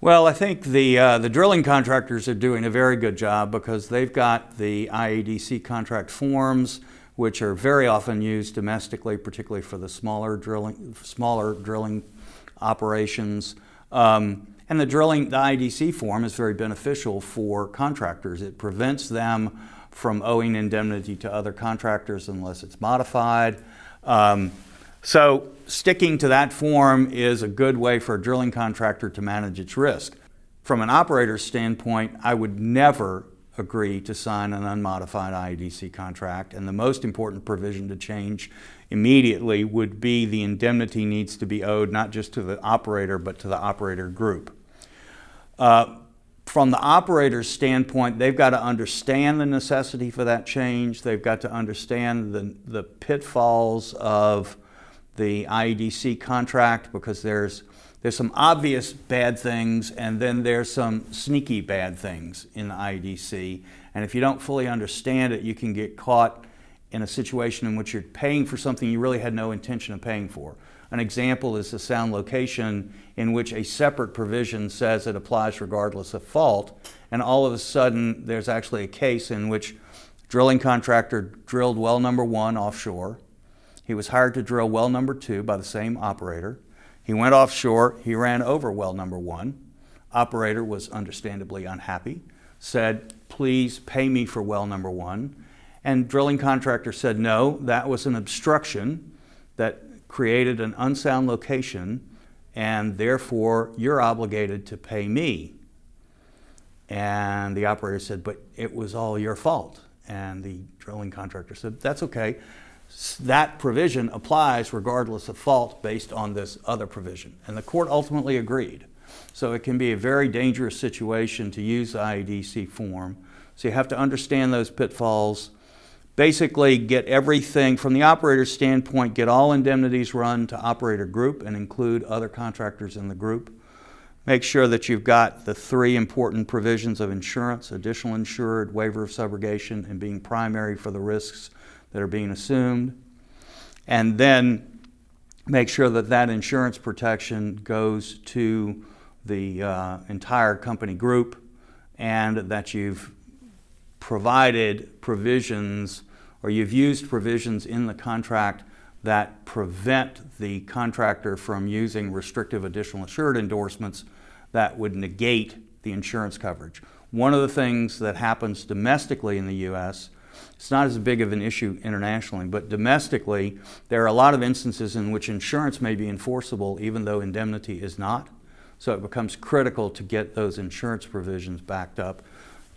Well, I think the drilling contractors are doing a very good job because they've got the IADC contract forms, which are very often used domestically, particularly for the smaller drilling operations. And the IADC form is very beneficial for contractors. It prevents them from owing indemnity to other contractors unless it's modified. So sticking to that form is a good way for a drilling contractor to manage its risk. From an operator's standpoint, I would never agree to sign an unmodified IADC contract, and the most important provision to change immediately would be the indemnity needs to be owed not just to the operator but to the operator group. From the operator's standpoint, they've got to understand the necessity for that change. They've got to understand the pitfalls of the IADC contract, because there's some obvious bad things and then there's some sneaky bad things in the IADC. And if you don't fully understand it, you can get caught in a situation in which you're paying for something you really had no intention of paying for. An example is the sound location, in which a separate provision says it applies regardless of fault, and all of a sudden there's actually a case in which drilling contractor drilled well number 1 offshore. He was hired to drill well number 2 by the same operator. He went offshore, he ran over well number 1. Operator was understandably unhappy, said, please pay me for well number 1. And drilling contractor said, no, that was an obstruction that created an unsound location, and therefore you're obligated to pay me. And the operator said, but it was all your fault. And the drilling contractor said, that's okay. That provision applies regardless of fault based on this other provision. And the court ultimately agreed. So it can be a very dangerous situation to use the IADC form. So you have to understand those pitfalls. Basically get everything from the operator's standpoint, get all indemnities run to operator group and include other contractors in the group. Make sure that you've got the 3 important provisions of insurance: additional insured, waiver of subrogation, and being primary for the risks that are being assumed. And then make sure that that insurance protection goes to the entire company group, and that you've provided provisions, or you've used provisions in the contract that prevent the contractor from using restrictive additional insured endorsements that would negate the insurance coverage. One of the things that happens domestically in the U.S., it's not as big of an issue internationally, but domestically there are a lot of instances in which insurance may be enforceable even though indemnity is not. So it becomes critical to get those insurance provisions backed up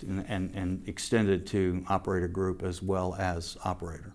and extended to operator group as well as operator.